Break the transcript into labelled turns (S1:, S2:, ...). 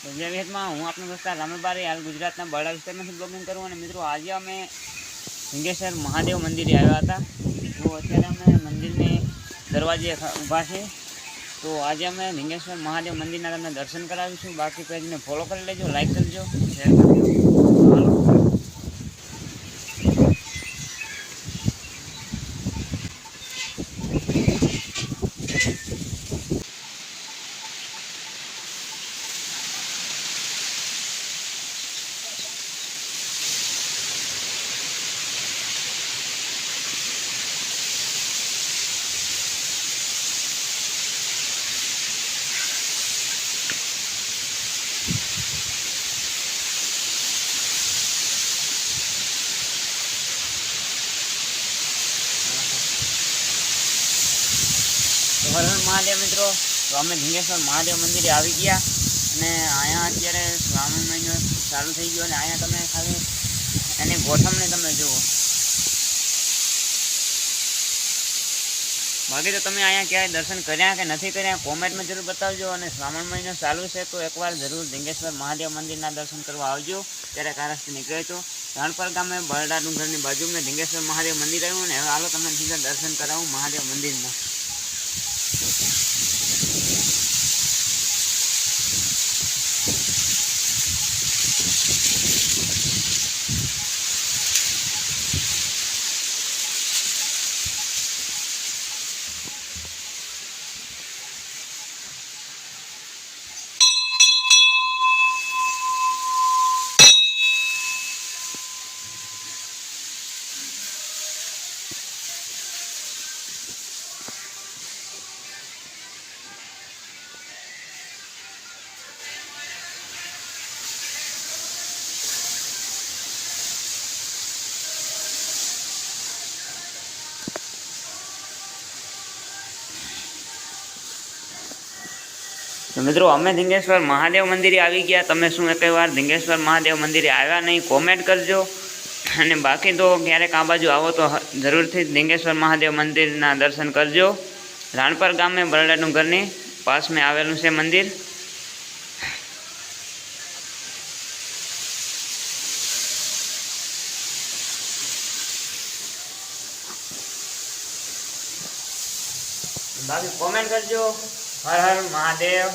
S1: તો જે વિહેતમાં હું આપનો દોસ્ત રામબારી હાલ ગુજરાતના બરડા વિસ્તારમાંથી બ્લોગિંગ કરું અને મિત્રો આજે અમે લિંગેશ્વર મહાદેવ મંદિરે આવ્યા હતા। તો અત્યારે અમે મંદિરની દરવાજે ઊભા છે। તો આજે અમે લિંગેશ્વર મહાદેવ મંદિરના તમને દર્શન કરાવીશું। બાકી પેજને ફોલો કરી લેજો, લાઈક કરજો, શેર કરજો। હાલો હર હર મહાદેવ મિત્રો। તો અમે લિંગેશ્વર મહાદેવ મંદિરે આવી ગયા અને અહીંયા અત્યારે શ્રાવણ મહિનો ચાલુ થઈ ગયો અને અહીંયા તમે ખાલી એની ગોઠવણી તમે જુઓ। બાકી તો તમે અહીંયા ક્યાંય દર્શન કર્યા કે નથી કર્યા કોમેન્ટમાં જરૂર બતાવજો। અને શ્રાવણ મહિનો ચાલુ છે તો એકવાર જરૂર લિંગેશ્વર મહાદેવ મંદિરના દર્શન કરવા આવજો। ત્યારે કારસથી નીકળે તો રાણપર ગામે બરડા ડુંગરની બાજુમાં લિંગેશ્વર મહાદેવ મંદિર આવ્યું ને હવે હાલો તમને સીધા દર્શન કરાવું મહાદેવ મંદિરના। तो मित्रों अमे લિંગેશ્વર महादेव मंदिरे આવી ગયા। તમે શું એક વાર લિંગેશ્વર महादेव मंदिरे આવ્યા नहीं कॉमेंट करजो। અને बाकी तो क्यारेक आ बाजू आवो तो जरूरथी લિંગેશ્વર महादेव मंदिरना दर्शन करजो। राणपर गाम में बरड़ा डूंगरनी पास में आवेलू छे मंदिर। बाकी कॉमेंट करजो। हर हर महादेव।